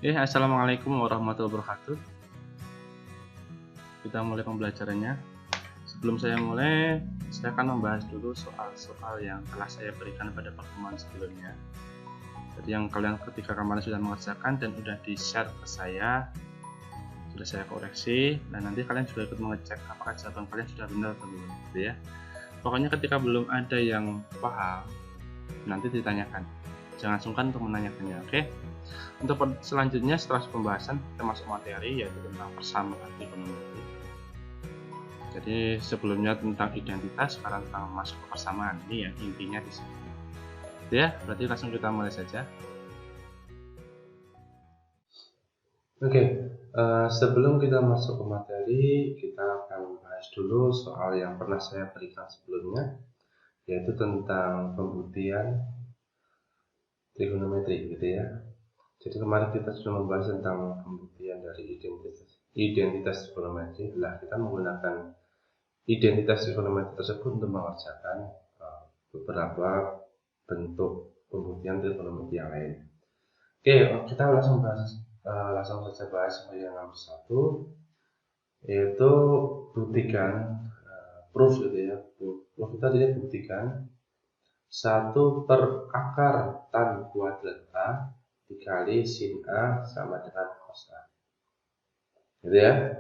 Assalamualaikum warahmatullahi wabarakatuh. Kita mulai pembelajarannya. Sebelum saya mulai, saya akan membahas dulu soal-soal yang telah saya berikan pada pertemuan sebelumnya. Jadi yang kalian ketika kemarin sudah mengerjakan dan sudah di-share ke saya, sudah saya koreksi, dan nanti kalian juga ikut mengecek apakah jawaban kalian sudah benar atau belum, gitu ya. Pokoknya ketika belum ada yang paham, nanti ditanyakan. Jangan sungkan untuk menanyakannya, oke? Untuk selanjutnya setelah pembahasan kita masuk materi yaitu tentang persamaan trigonometri. Jadi sebelumnya tentang identitas, sekarang tentang masuk ke persamaan. Ini ya intinya di sini. Ya, berarti langsung kita mulai saja. Sebelum kita masuk ke materi, kita akan membahas dulu soal yang pernah saya berikan sebelumnya, yaitu tentang pembuktian trigonometri, gitu ya. Jadi kemarin kita sudah membahas tentang pembuktian dari identitas trigonometri. Nah, kita menggunakan identitas trigonometri tersebut untuk mengerjakan beberapa bentuk pembuktian trigonometri yang lain. Kita langsung saja bahas yang nomor 1, yaitu buktikan proof, gitu ya. Proof kita jadi buktikan 1 per akar tan kuadrat A dikali sin A sama dengan cos A, gitu ya.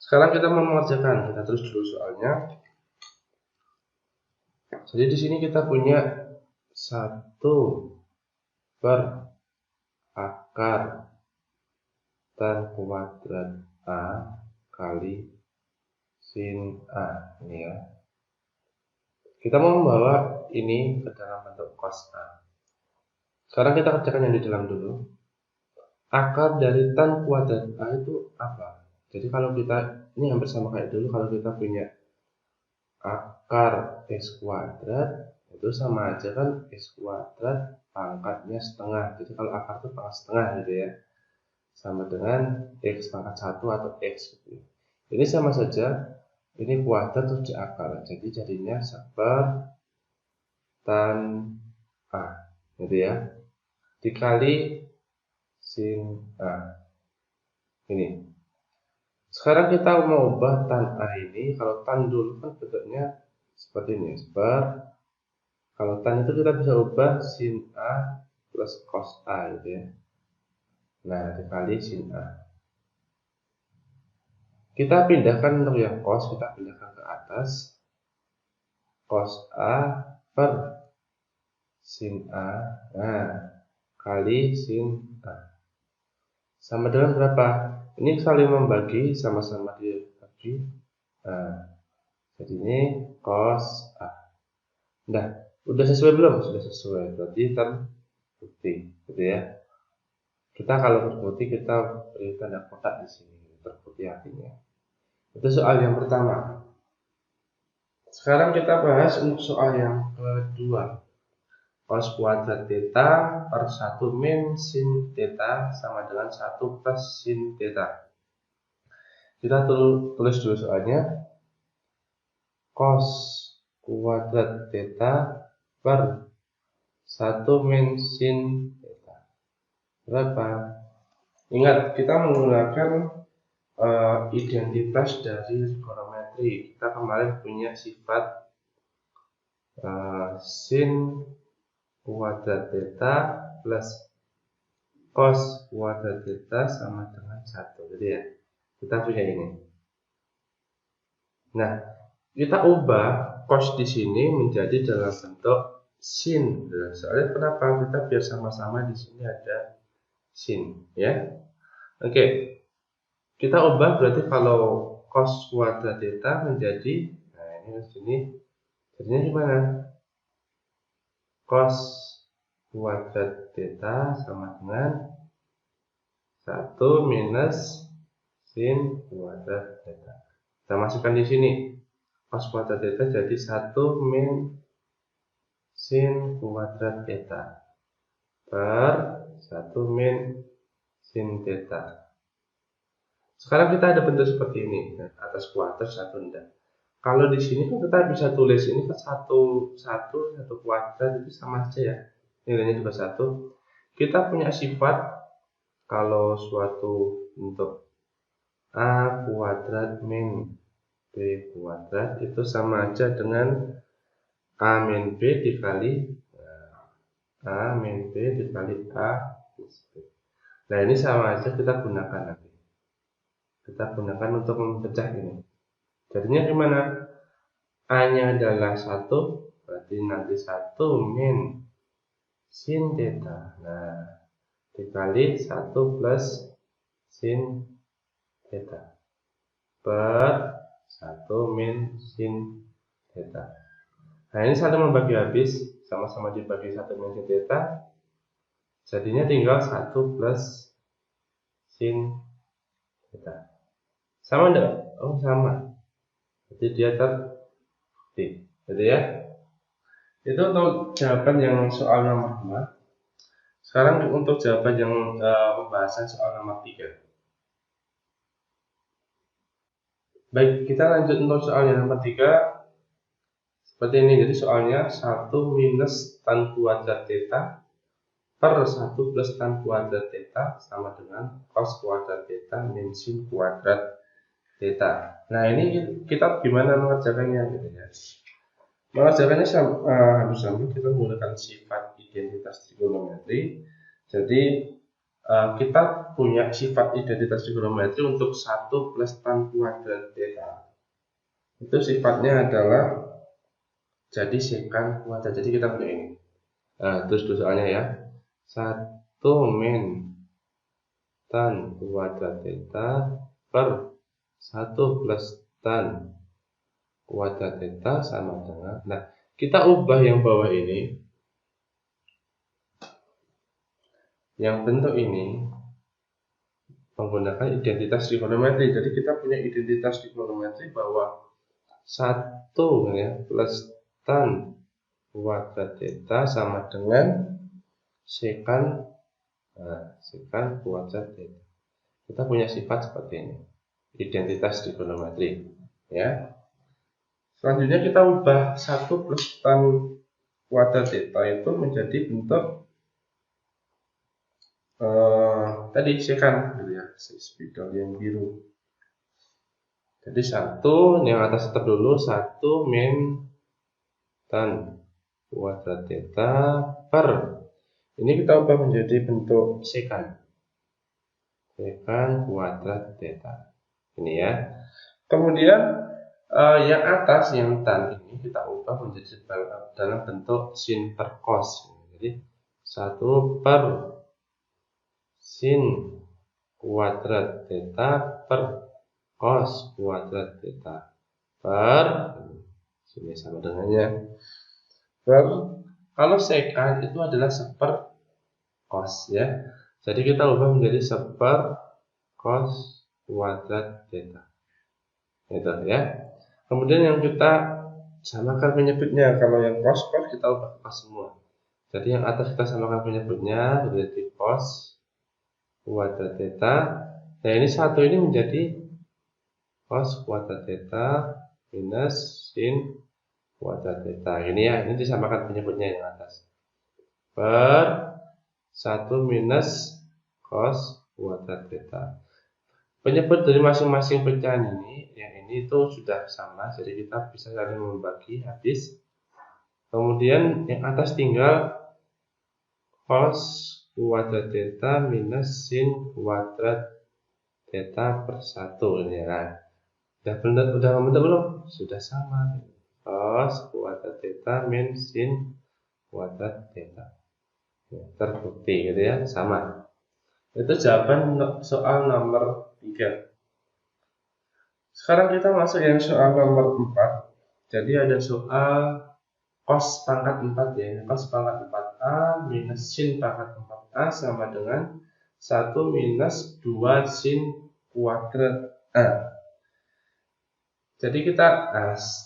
Sekarang kita mau mengerjakan, kita terus dulu soalnya. Jadi di sini kita punya 1 per akar tan kuadrat A kali sin A, ini ya. Kita mau membawa ini ke dalam bentuk cos A. Sekarang kita kerjakan yang di dalam dulu. Akar dari tan kuadrat A itu apa? Jadi kalau kita, ini hampir sama kayak dulu, kalau kita punya akar x kuadrat, itu sama aja kan x kuadrat pangkatnya setengah. Jadi kalau akar itu pangkat setengah, gitu ya, sama dengan x pangkat 1 atau x, gitu. Ini sama saja, ini kuadrat terus diakar, jadi jadinya 1 tan A, gitu ya, dikali sin A. Ini. Sekarang kita mau ubah tan A ini. Kalau tan dulu kan bentuknya seperti ini, kalau tan itu kita bisa ubah sin A plus cos A, gitu ya. Nah, dikali sin A. Kita pindahkan untuk yang cos, kita pindahkan ke atas. Cos A per sin A, nah, kali sin A. Sama dengan berapa? Ini saling membagi, sama-sama dibagi. Nah, jadi ini cos A. Nah, udah sesuai belum? Sudah sesuai, berarti terbukti, gitu ya. Kita kalau terbukti, kita beri tanda kotak di sini, terbukti artinya. Itu soal yang pertama. Sekarang kita bahas untuk soal yang kedua. Cos kuadrat theta per 1 min sin theta sama dengan 1 plus sin theta. Kita tulis dulu soalnya. Cos kuadrat theta per 1 min sin theta berapa? Ingat, kita menggunakan identitas dari trigonometri. Kita kemarin punya sifat sin kuadrat theta plus cos kuadrat theta sama dengan 1, jadi ya, kita punya ini. Nah, kita ubah cos di sini menjadi dalam bentuk sin. Soalnya kenapa? Kita biar sama-sama di sini ada sin, ya. Oke. Kita ubah berarti kalau cos kuadrat theta menjadi, nah ini di sini jadinya gimana? Cos kuadrat theta sama dengan 1 minus sin kuadrat theta. Kita masukkan di sini. Cos kuadrat theta jadi 1 min sin kuadrat theta per 1 min sin theta. Sekarang kita ada bentuk seperti ini, atas kuadrat, satu enggak. Kalau di sini kan kita bisa tulis ini kan satu kuadrat itu sama saja ya, nilainya juga 1. Kita punya sifat kalau suatu bentuk A kuadrat min B kuadrat itu sama aja dengan A min B dikali A min B dikali A plus B. Nah ini sama aja kita gunakan nanti. Kita gunakan untuk memecah ini. Jadinya gimana? A-nya adalah 1, berarti nanti 1 min sin theta. Nah, dikali 1 plus sin theta per 1 min sin theta. Nah, ini 1 membagi habis, sama-sama dibagi 1 min sin theta. Jadinya tinggal 1 plus sin theta. Sama enggak? Oh, sama. Jadi dia terbukti. Jadi ya. Itu untuk jawaban yang soal nomor 2. Sekarang untuk jawaban yang pembahasan soal nomor 3. Baik, kita lanjut untuk soal yang nomor 3. Seperti ini, jadi soalnya 1 minus tan kuadrat theta per 1 plus tan kuadrat theta sama dengan cos kuadrat theta min sin kuadrat theta. Nah ini kita gimana mengerjakannya gitu ya. Mengerjakannya harus sama kita menggunakan sifat identitas trigonometri. Jadi kita punya sifat identitas trigonometri untuk 1 plus tan kuadrat theta. Itu sifatnya adalah jadi sekan kuadrat. Jadi kita punya ini. Nah, terus soalnya ya. 1 min tan kuadrat theta per 1 plus tan kuadrat theta sama dengan, nah kita ubah yang bawah ini, yang bentuk ini menggunakan identitas trigonometri. Jadi kita punya identitas trigonometri bahwa 1 ya, plus tan kuadrat theta sama dengan sekan sekan kuadrat theta. Kita punya sifat seperti ini, identitas trigonometri ya. Selanjutnya kita ubah 1 plus tan kuadrat theta itu menjadi bentuk tadi sekan gitu ya, spidol yang biru. Jadi 1 yang atas tetap dulu, 1 min tan kuadrat theta per, ini kita ubah menjadi bentuk sekan kuadrat theta ini ya. Kemudian yang atas yang tan ini kita ubah menjadi dalam bentuk sin per cos. Jadi 1 per sin kuadrat theta per cos kuadrat theta per, sini sama dengannya, per, kalau sekan itu adalah seper cos ya. Jadi kita ubah menjadi seper cos kuadrat theta. Itu ya. Kemudian yang kita samakan penyebutnya, kalau yang cos kita ubah cos semua. Jadi yang atas kita samakan penyebutnya menjadi cos kuadrat theta. Nah ini 1 ini menjadi cos kuadrat theta minus sin kuadrat theta. Ini ya, ini disamakan penyebutnya yang atas. Per 1 minus cos kuadrat theta. Penyebut dari masing-masing pecahan ini, yang ini itu sudah sama, jadi kita bisa saling membagi habis. Kemudian yang atas tinggal cos kuadrat theta minus sin kuadrat theta per 1 ini ya. Udah membentuk belum? Sudah sama. Cos kuadrat theta min sin kuadrat theta. Ya, terbukti gitu ya, sama. Itu jawaban soal nomor 3. Sekarang kita masuk yang soal nomor 4. Jadi ada soal cos pangkat 4 ya. Cos pangkat 4A minus sin pangkat 4A sama dengan 1 minus 2 sin kuadrat A. Jadi kita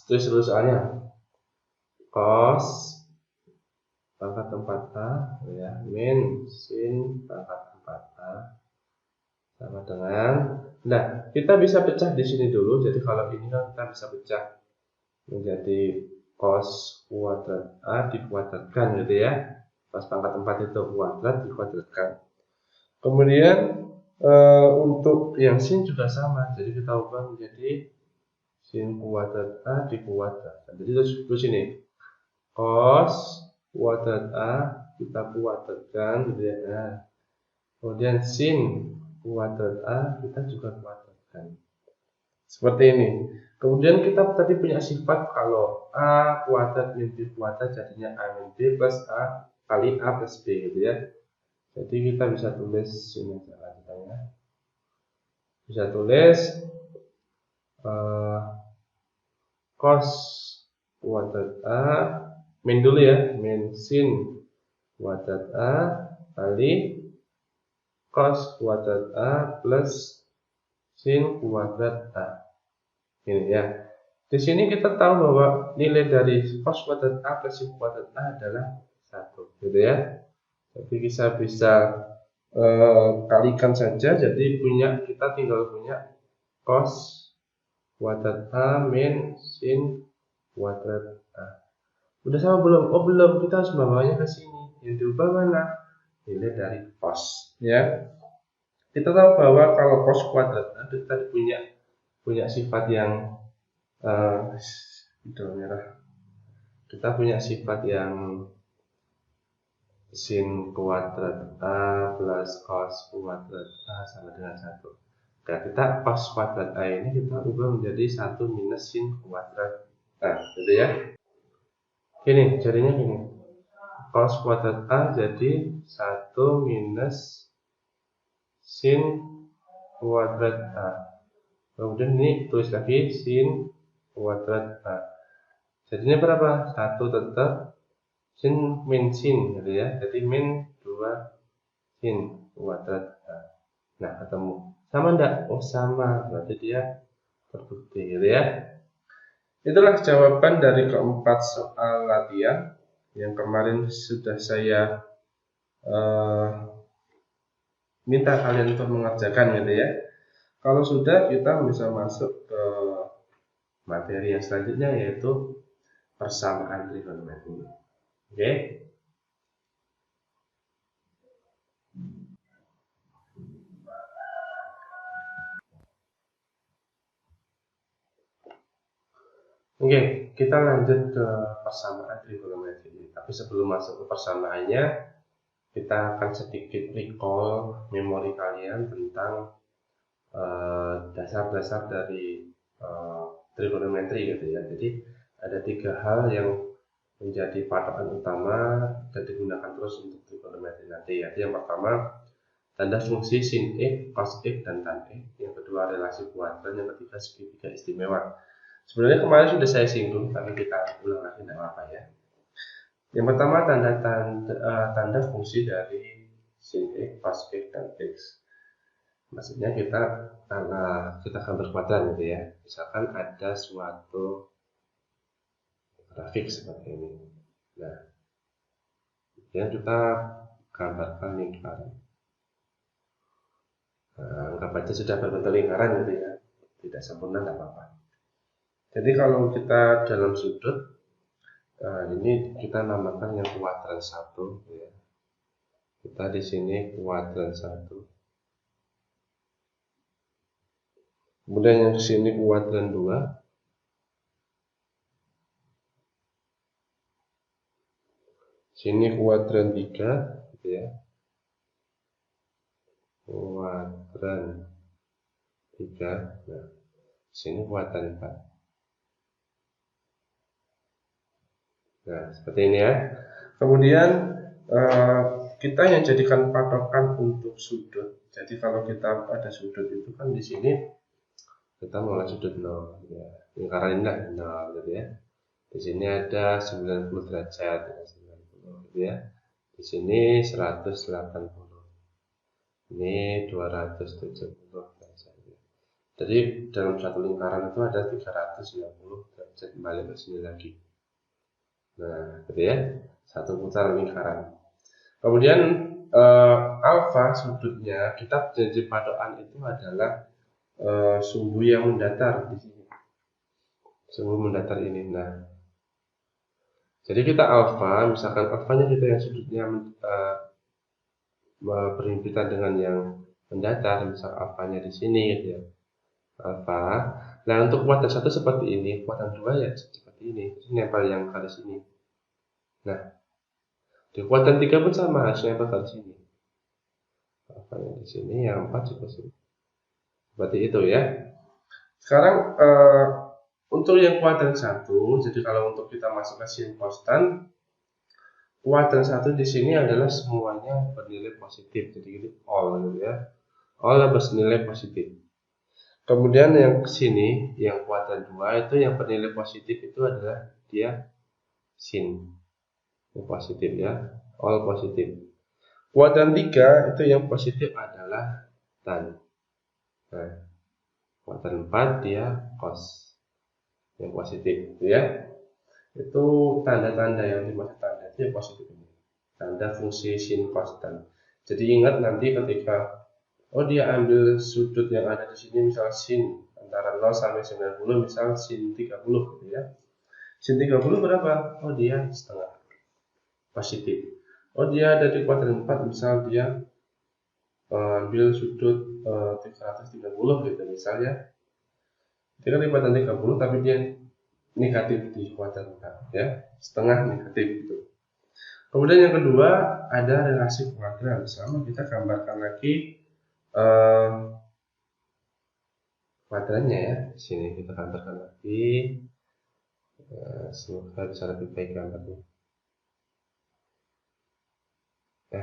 tulis dulu soalnya. Cos pangkat 4A ya, min sin pangkat 4A sama dengan, nah kita bisa pecah di sini dulu. Jadi kalau ini kan kita bisa pecah menjadi cos kuadrat A dikuadratkan gitu ya. Cos pangkat 4 itu kuadrat dikuadratkan. Kemudian untuk yang sin juga sama, jadi kita ubah menjadi sin kuadrat A dikuadratkan. Jadi terus ini cos kuadrat A kita kuadratkan gitu ya. Nah, kemudian sin kuadrat A kita juga kuadratkan. Seperti ini. Kemudian kita tadi punya sifat kalau A kuadrat min B kuadrat jadinya A min B plus A kali A plus B gitu ya. Jadi kita bisa tulis ini aja lanjutannya. Bisa tulis cos kuadrat A min dulu ya, min sin kuadrat A kali cos kuadrat A plus sin kuadrat A. Ini ya. Di sini kita tahu bahwa nilai dari cos kuadrat A plus sin kuadrat A adalah 1, gitu ya. Jadi kita bisa kalikan saja, jadi kita tinggal punya cos kuadrat A min sin kuadrat A. Udah sama belum? Oh belum, kita harus membawanya ke sini. Yang diubah mana? Nilai dari cos, ya. Kita tahu bahwa kalau cos kuadrat A kita punya sifat yang merah. Kita punya sifat yang sin kuadrat A plus cos kuadrat A sama dengan 1. Nah, kita cos kuadrat A ini kita ubah menjadi 1 minus sin kuadrat A, gitu ya. Gini, jadinya gini. Cos kuadrat A jadi 1 minus sin kuadrat A. Kemudian ini tulis lagi sin kuadrat A. Jadinya berapa? 1 tetap sin min sin gitu ya. Jadi min 2 sin kuadrat A. Nah, ketemu. Sama enggak? Oh, sama. Berarti dia terbukti gitu ya. Itulah jawaban dari keempat soal latihan yang kemarin sudah saya minta kalian untuk mengerjakan gitu ya. Kalau sudah, kita bisa masuk ke materi yang selanjutnya yaitu persamaan trigonometri. Oke. Oke, kita lanjut ke persamaan trigonometri. Tapi sebelum masuk ke persamaannya, kita akan sedikit recall memori kalian tentang dasar-dasar dari trigonometri gitu ya. Jadi ada 3 hal yang menjadi patokan utama dan digunakan terus untuk trigonometri nanti. Yaitu yang pertama tanda fungsi sin x, cos x, dan tan x. Yang kedua relasi kuadran, yang ketiga segitiga istimewa. Sebenarnya kemarin sudah saya singgung, tapi kita ulang lagi tidak apa-apa ya. Yang pertama tanda fungsi dari sin x, cos x, dan x. Maksudnya kita gambar kuadran gitu ya. Misalkan ada suatu grafik seperti ini. Nah, kemudian kita gambarkan lingkaran. Nah, anggap aja sudah berbentuk lingkaran gitu ya. Tidak sempurna, tidak apa-apa. Jadi kalau kita dalam sudut, ini kita namakan yang kuadran 1 ya. Kita di sini kuadran 1. Kemudian yang di sini kuadran 2. Sini kuadran 3 gitu ya. Kuadran 3. Nah, sini kuadran 4. Nah, seperti ini ya. Kemudian kita yang jadikan patokan untuk sudut. Jadi kalau kita ada sudut itu kan di sini kita mulai sudut 0 ya. Lingkaran ini 0 gitu ya. Di sini ada 90 derajat ya, 90 gitu ya. Di sini 180. Ini 270 derajat. Jadi dalam satu lingkaran itu ada 360 derajat kembali ke sini lagi. Nah, gitu ya, satu putaran lingkaran. Kemudian alfa sudutnya kita jadi patokan itu adalah sumbu yang mendatar di sini. Sumbu mendatar ini. Nah, jadi kita alfa, misalkan alfanya kita yang sudutnya berhimpitan dengan yang mendatar, misal alfanya di sini gitu ya, alfa. Nah, untuk kekuatan 1 seperti ini, kekuatan 2 ya seperti ini, nempel yang garis ini. Nah, di kekuatan 3 pun sama, harus nempel garis ini. Alfanya di sini, yang 4 juga sini. Seperti itu ya. Sekarang untuk yang kekuatan 1, jadi kalau untuk kita masuk ke sin konstan, kekuatan 1 di sini adalah semuanya bernilai positif, jadi ini all gitu ya. All bernilai positif. Kemudian yang sini, yang kekuatan 2 itu yang bernilai positif itu adalah dia sin. Yang positif ya, all positif. Kekuatan 3 itu yang positif adalah tan. Nah, kekuatan 4 dia cos. Yang positif gitu ya. Itu tanda-tanda yang dimaksud tanda itu yang positif ini. Tanda fungsi sin konstan. Jadi ingat nanti ketika dia ambil sudut yang ada di sini, misal sin antara 0 sampai 90, misal sin 30 gitu ya. Sin 30 berapa? Dia setengah positif. Dia ada di kuadran 4, misal dia ambil sudut 330 gitu misalnya. Dia kan di kuadran 30 tapi dia negatif di kuadran 4 ya, setengah negatif gitu. Kemudian yang kedua ada relasi kuadran, sama kita gambarkan lagi kuadrannya ya. Di sini kita gambarkan lagi. Semoga bisa lebih baik gambarnya.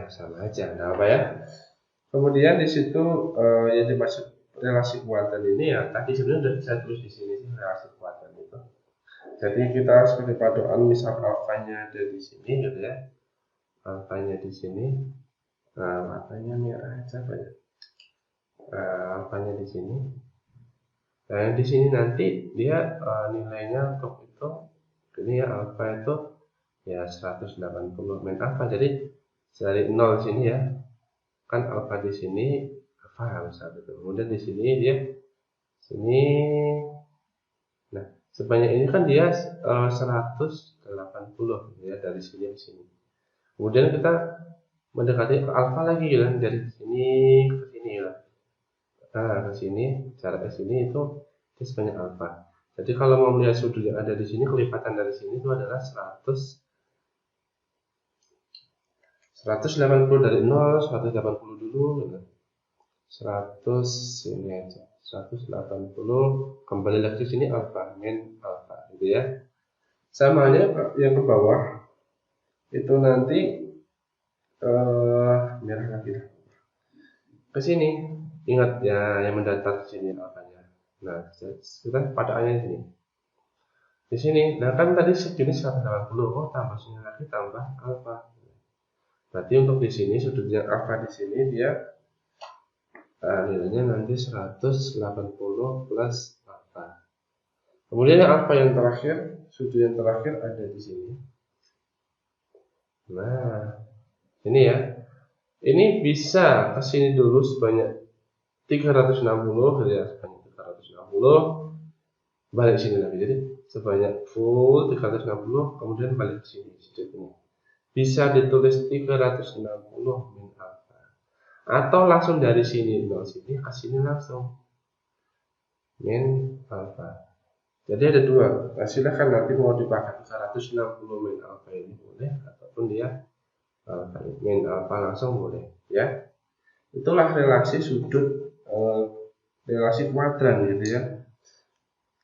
Sama aja, nah apa ya. Kemudian di situ yang dimaksud relasi kuadran ini ya tadi sebenarnya sudah saya tulis di sini sih relasi kuadran itu. Jadi kita sebagai paduan, misal alfanya ada di sini gitu ya. Alfanya di sini. Alfanya merah aja Pak ya. Alfanya di sini. Nah, di sini nanti dia nilainya untuk itu ini ya, alfa itu ya 180 min alfa. Jadi dari 0 sini ya. Kan alfa di sini alfa misalnya gitu. Kemudian di sini dia sini. Nah, sebanyak ini kan dia 180 ya dari sini ke sini. Kemudian kita mendekati ke alfa lagi kan, dari sini ke sini ya. Nah, ke sini jarak ke sini itu dia sebanyak alfa. Jadi kalau mau melihat sudut yang ada di sini, kelipatan dari sini itu adalah 180 dari 0, 180 dulu gitu. 100 sini aja. 180 kembali lagi sini alfa, min alfa gitu ya. Sama halnya yang ke bawah itu nanti merah lagi ke sini. Ingat ya yang mendatar di sini alfanya. Nah, kita padaannya di sini. Di sini, nah kan tadi segini 180, tambah sini lagi tambah alfa. Berarti untuk di sini sudutnya alfa di sini dia nilainya nanti 180 plus alfa. Kemudian yang alfa yang terakhir, sudut yang terakhir ada di sini. Nah, ini ya. Ini bisa ke sini dulu sebanyak 360 ya, sebanyak 360. Balik sini lagi. Jadi sebanyak full 360 kemudian balik ke sini sudutnya. Bisa ditulis 360 min alfa. Atau langsung dari sini 0 sini ke sini langsung min alfa. Jadi ada dua. Nah, silahkan nanti mau dipakai 360 min alfa ini boleh, ataupun dia min alfa langsung boleh ya. Itulah relasi sudut, relasi kuadran gitu ya.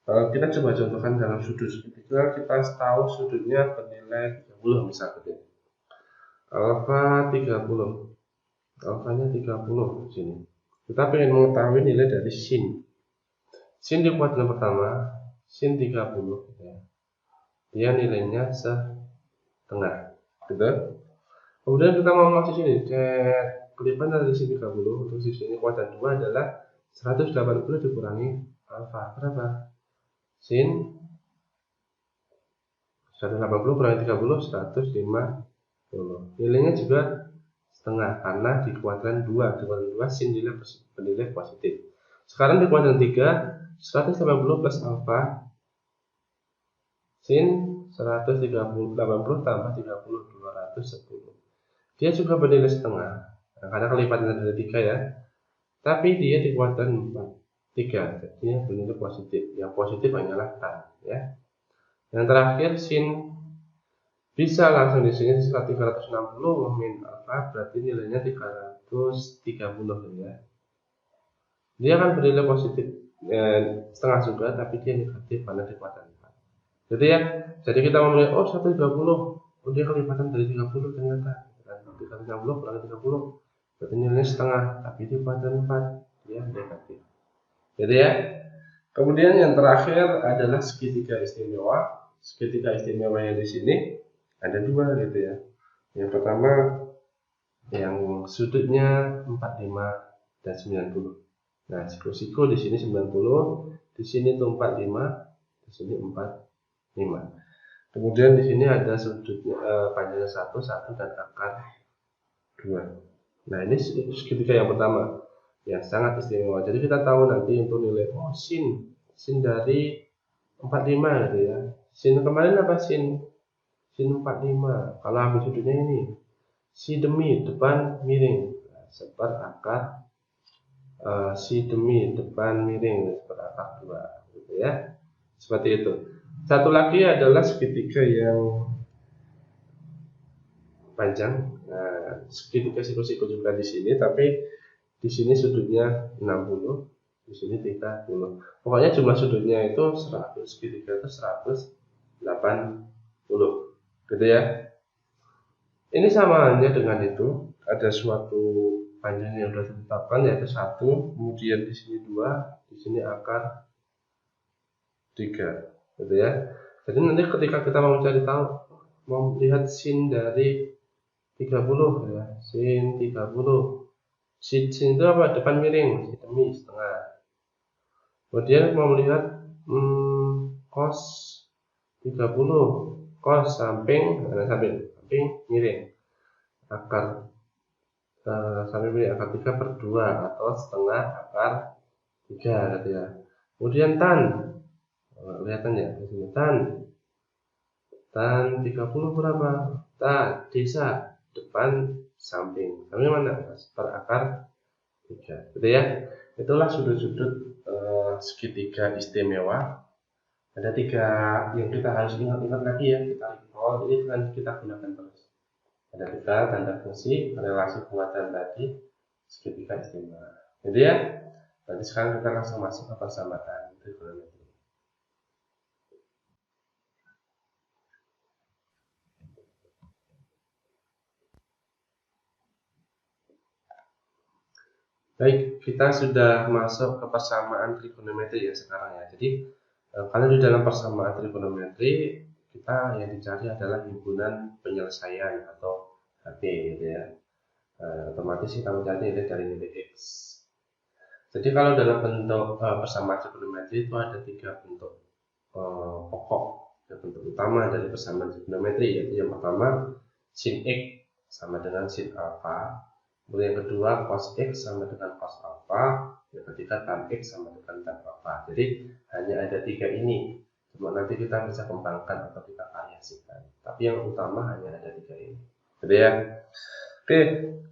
Kita coba contohkan dalam sudut segitiga. Kita tahu sudutnya bernilai 30 misalnya. Alfa 30. Alfanya 30 sini. Kita ingin mengetahui nilai dari sin. Sin di kuadran pertama, sin 30 gitu ya. Dia nilainya setengah gitu. Kemudiin kita mau masuk sini, kelipatan dari sin 30 untuk sini kuadran 2 adalah 180 dikurangi alfa. Berapa? Sin 180 kurangi 30 150. Nilainya juga setengah karena di kuadran 2. Di kuadran 2 sin bernilai positif. Sekarang di kuadran 3 180 plus alfa sin 180 tambah 30 210. Dia juga bernilai setengah. Nah, karena kelipatan dari 3 ya. Tapi dia dikuatkan 4. 3, jadinya bernilai positif. Yang positif hanyalah tan ya. Yang terakhir sin bisa langsung di sini setelah 360 min alfa berarti nilainya 330 ya. Dia akan bernilai positif setengah juga, tapi dia negatif karena dikuatkan 4. Jadi ya, jadi kita mau melihat 130, dia kelipatan dari 30 ternyata. 330 kurang 30 berarti nilainya setengah, tapi dikuatkan 4, dia negatif. Jadi ya, kemudian yang terakhir adalah segitiga istimewa. Segitiga istimewa yang di sini ada 2 gitu ya. Yang pertama yang sudutnya 45 dan 90. Nah, siku-siku di sini 90, di sini tuh 45, di sini 45. Kemudian di sini ada sudutnya panjangnya 1 dan akar 2. Nah, ini segitiga yang pertama yang sangat istimewa. Jadi kita tahu nanti untuk nilai sin dari 45 gitu ya. Sin kemarin apa sin 45. Kalau ambil sudutnya ini si demi depan miring seperakar si demi depan miring seperakar 2 gitu ya. Seperti itu. Satu lagi adalah segitiga yang panjang. Nah, segitiga siku-siku juga di sini, tapi di sini sudutnya 60, di sini 30. Pokoknya jumlah sudutnya itu 100, segitiga itu 180. Gitu ya. Ini sama halnya dengan itu, ada suatu panjang yang sudah ditetapkan yaitu 1, kemudian di sini 2, di sini akar 3. Gitu ya. Jadi nanti ketika kita mau mencari tahu, mau lihat sin dari 30 ya, sin 30. Sin itu apa? Depan miring, si demi setengah. Kemudian mau melihat cos 30, cos samping miring, akar samping miring akar 3 per 2 atau setengah akar 3 gitu ya. Kemudian tan, kelihatan ya di sini tan 30 berapa? Tan desa depan samping mana? Per akar 3 gitu ya. Itulah sudut-sudut segitiga istimewa. Ada 3 yang kita harus ingat-ingat lagi ya, kita recall, ini kan kita gunakan terus. Ada 3 tanda fungsi relasi penguatan tadi segitiga istimewa. Jadi ya, nanti sekarang kita langsung masuk ke persamaan trigonometri. Baik, kita sudah masuk ke persamaan trigonometri ya sekarang ya. Jadi kalau di dalam persamaan trigonometri kita yang dicari adalah himpunan penyelesaian atau HP gitu ya. Otomatis kita mencari nilai dari nilai X. Jadi kalau dalam bentuk persamaan trigonometri itu ada 3 bentuk pokok, bentuk utama dari persamaan trigonometri, yaitu yang pertama sin X sama dengan sin alfa. Kemudian yang kedua cos X sama dengan cos alpha, yang ketiga tan X sama dengan tan alpha. Jadi hanya ada 3 ini. Cuma nanti kita bisa kembangkan atau kita variasikan. Tapi yang utama hanya ada 3 ini. Jadi ya. Oke,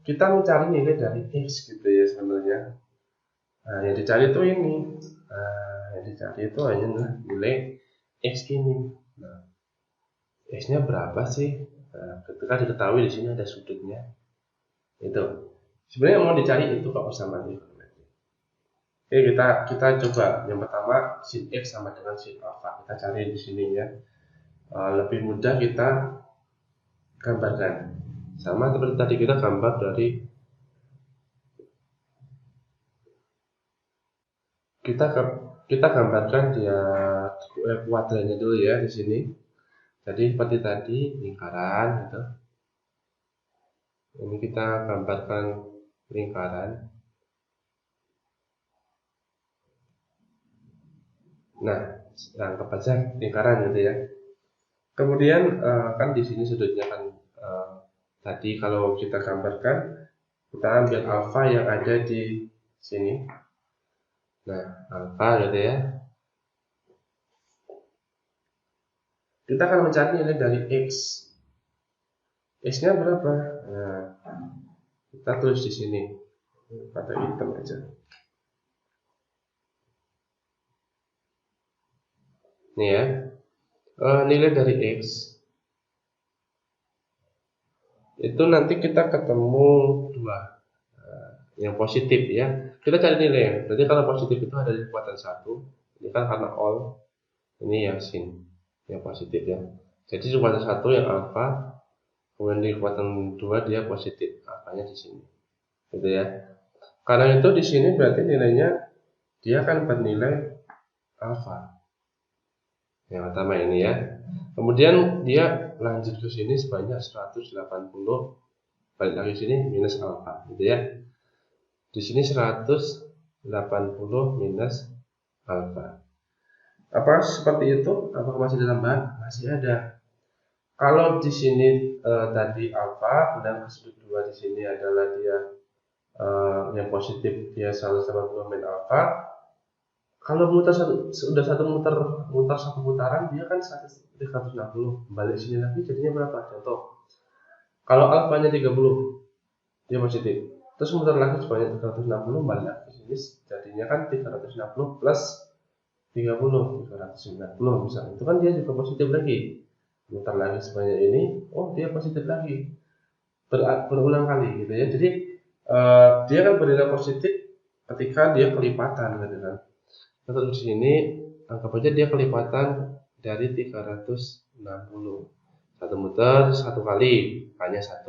kita mencari nilai dari X gitu ya sebenarnya. Nah, yang dicari itu ini. Yang dicari itu hanya nilai X ini. Nah, X-nya berapa sih? Nah, ketika diketahui di sini ada sudutnya. Itu sebenarnya mau dicari itu kok persamaan trigonometri. Oke, kita coba yang pertama sin X sama dengan sin alpha. Kita cari di sini ya. Lebih mudah kita gambarkan. Sama seperti tadi kita gambar dari kita gambarkan dia kuadrannya dulu ya di sini. Jadi seperti tadi lingkaran gitu. Ini kita gambarkan lingkaran. Nah, anggap aja lingkaran gitu ya. Kemudian kan di sini sudutnya kan tadi kalau kita gambarkan, kita ambil alfa yang ada di sini. Nah, alfa gitu ya. Kita akan mencari nilai dari X. X-nya berapa? Nah, Kita tulis di sini pakai hitam aja. Ini ya, nilai dari X itu nanti kita ketemu 2 yang positif ya. Kita cari nilai. Berarti kalau positif itu ada di kekuatan 1. Ini kan karena all. Ini yang sin, yang positif ya. Jadi di kekuatan 1 yang alfa, kemudian di kekuatan 2 dia positif. Alfanya di sini. Gitu ya. Karena itu di sini berarti nilainya dia akan bernilai alfa. Yang pertama ini ya. Kemudian dia lanjut ke sini sebanyak 180. Balik lagi sini minus alfa, gitu ya. Di sini 180 minus alfa. Apa seperti itu? Apakah masih ada tambahan? Masih ada. Kalau di sini tadi alfa, dan sudut 2 di sini adalah dia yang positif, dia 180 min alfa. Kalau sudah muter satu putaran, dia kan 360. Balik sini lagi jadinya berapa? Contoh, kalau alfanya 30, dia positif. Terus muter lagi sebanyak 360, balik lagi ke sini, jadinya kan 360 plus 30, 390 misalnya. Itu kan dia juga positif lagi. Muter lagi sebanyak ini, oh dia positif lagi. Berulang kali gitu ya. Jadi dia kan bernilai positif ketika dia kelipatan gitu kan. Terus di sini anggap aja dia kelipatan dari 360. Satu muter satu kali, hanya 1.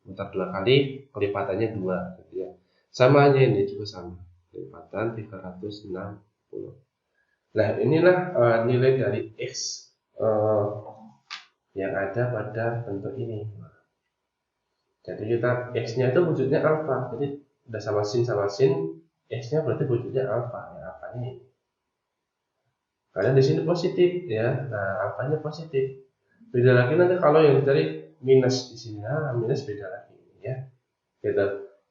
Muter 2 kali, kelipatannya 2 gitu ya. Sama aja ini juga sama. Kelipatan 360. Nah, inilah nilai dari X yang ada pada bentuk ini. Jadi kita X-nya itu wujudnya alfa. Jadi udah sama sin, X-nya berarti wujudnya alfa. Ya, alfanya ini. Karena di sini positif ya. Nah, alfanya positif. Beda lagi nanti kalau yang dicari minus di sini. Nah, minus beda lagi ya. Gitu.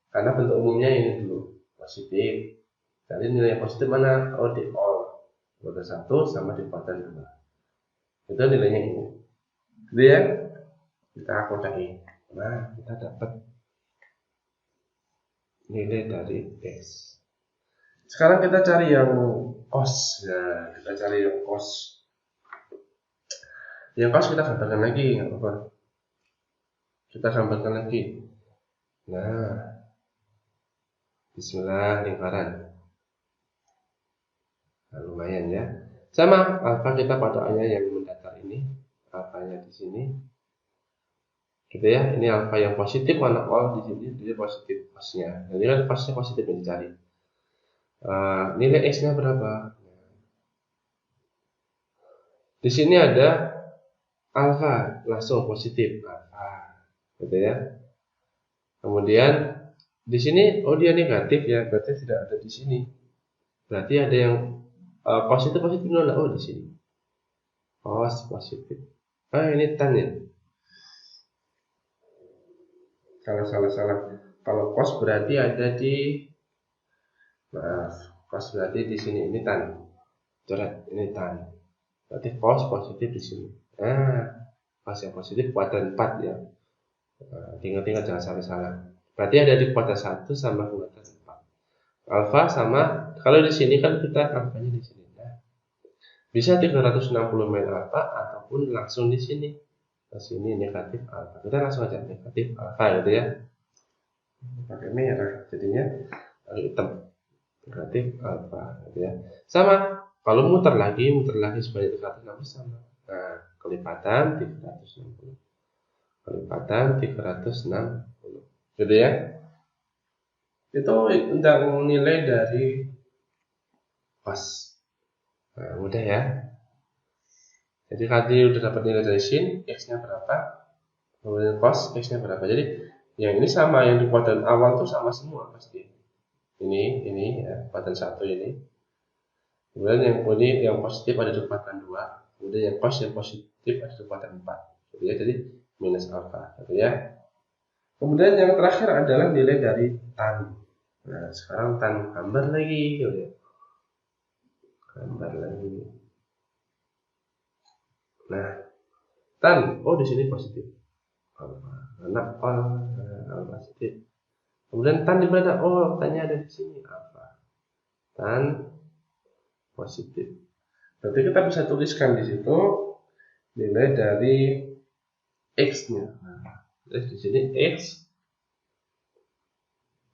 Karena bentuk umumnya ini dulu positif. Jadi nilai positif mana? Oh, di all. Kekuatan 1 sama di kekuatan 2. Itu nilainya ini. Gitu ya. Kita kotakin. Nah, kita dapat nilai dari X. Sekarang kita cari yang cos. Nah, kita cari yang cos. Yang cos kita gambarkan lagi, nggak apa-apa. Kita gambarkan lagi. Nah, bismillah lingkaran. Nah, lumayan ya. Sama alfa kita patokannya yang mendatar ini. Alfanya di sini. Gitu ya. Ini alfa yang positif, mana all di sini dia positif cosnya. Jadi kan cosnya positif yang dicari. Nilai X-nya berapa? Di sini ada alfa langsung positif alfa, gitu ya. Kemudian di sini oh dia negatif ya, berarti tidak ada di sini. Berarti ada yang positif nol. Oh di sini. Cos positif. Ini tan ya. Salah. Kalau cos berarti ada di cos berarti di sini ini tan. Coret ini tan. Berarti cos positif di sini. Cos yang positif kuadran 4 ya. Tinggal jangan sampai salah. Berarti ada di kuadran 1 sama kuadran 4. Alfa sama, kalau di sini kan kita alfanya di sini. Nah, bisa 360 min alfa ataupun langsung di sini. Ke sini negatif alfa. Kita langsung aja negatif alfa gitu ya. Pakai merah jadinya hitam. Negatif alfa gitu ya. Sama, kalau muter lagi sebanyak 360 sama. Nah, kelipatan 360. Kelipatan 360. Gitu ya. Itu tentang nilai dari cos. Nah, mudah ya. Jadi tadi udah dapat nilai dari sin, X-nya berapa, kemudian cos, X-nya berapa. Jadi yang ini sama, yang di kuadran awal tuh sama semua pasti. Ini ya, kuadran 1 ini. Kemudian yang positif ada di kuadran 2. Kemudian yang cos yang positif ada di kuadran 4. Gitu ya, jadi minus alfa. Gitu ya. Kemudian yang terakhir adalah nilai dari tan. Nah, sekarang tan gambar lagi. Gitu ya. Gambar lagi. Nah, tan, oh di sini positif. Karena positif. Kemudian tan di mana? Oh, tannya ada di sini apa? Tan positif. Berarti kita bisa tuliskan di situ nilai dari x-nya. Terus di sini x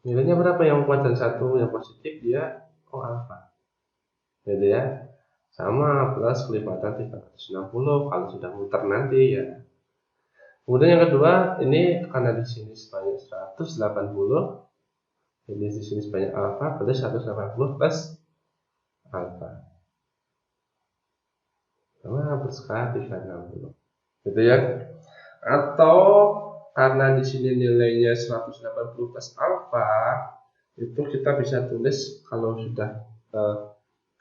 nilainya berapa yang kuadran 1 yang positif dia alfa. Gitu ya. Sama plus kelipatan 360 kalau sudah muter nanti ya. Kemudian yang kedua, ini karena di sini sebanyak 180, jadi di sini sebanyak alfa, berarti 180 plus alfa. Sama bersekali 360. Gitu ya. Atau karena di sini nilainya 180 plus alfa, itu kita bisa tulis kalau sudah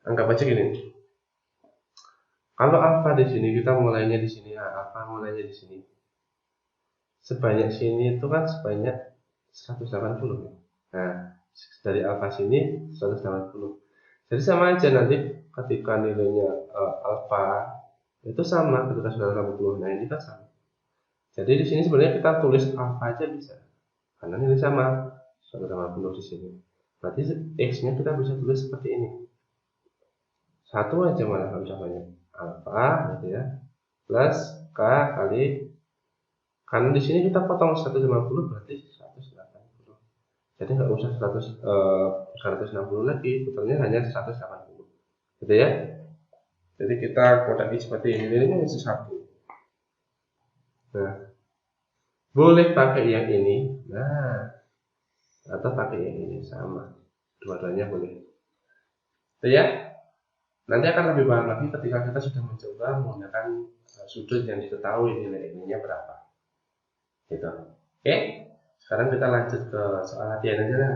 anggap aja gini. Kalau alfa di sini kita mulainya di sini, alfa mulainya di sini. Sebanyak sini itu kan sebanyak 180 ya. Nah, dari alfa sini 180. Jadi sama aja nanti ketika nilainya alfa itu sama ketika 180. Nah, ini kan sama. Jadi di sini sebenarnya kita tulis alfa aja bisa. Karena nilai sama 180 di sini. Berarti x-nya kita bisa tulis seperti ini. Satu aja malah nggak usah banyak. Alfa gitu ya. Plus k kali, karena di sini kita potong 150 berarti 180. Jadi nggak usah 160 lagi, putarnya hanya 180. Gitu ya. Jadi kita kodaki seperti ini, nilainya hanya 1. Nah, boleh pakai yang ini, nah, atau pakai yang ini sama. Dua-duanya boleh. Gitu ya. Nanti akan lebih paham lagi ketika kita sudah mencoba menggunakan sudut yang diketahui nilai ininya berapa. Gitu. Oke. Sekarang kita lanjut ke soal latihan aja lah.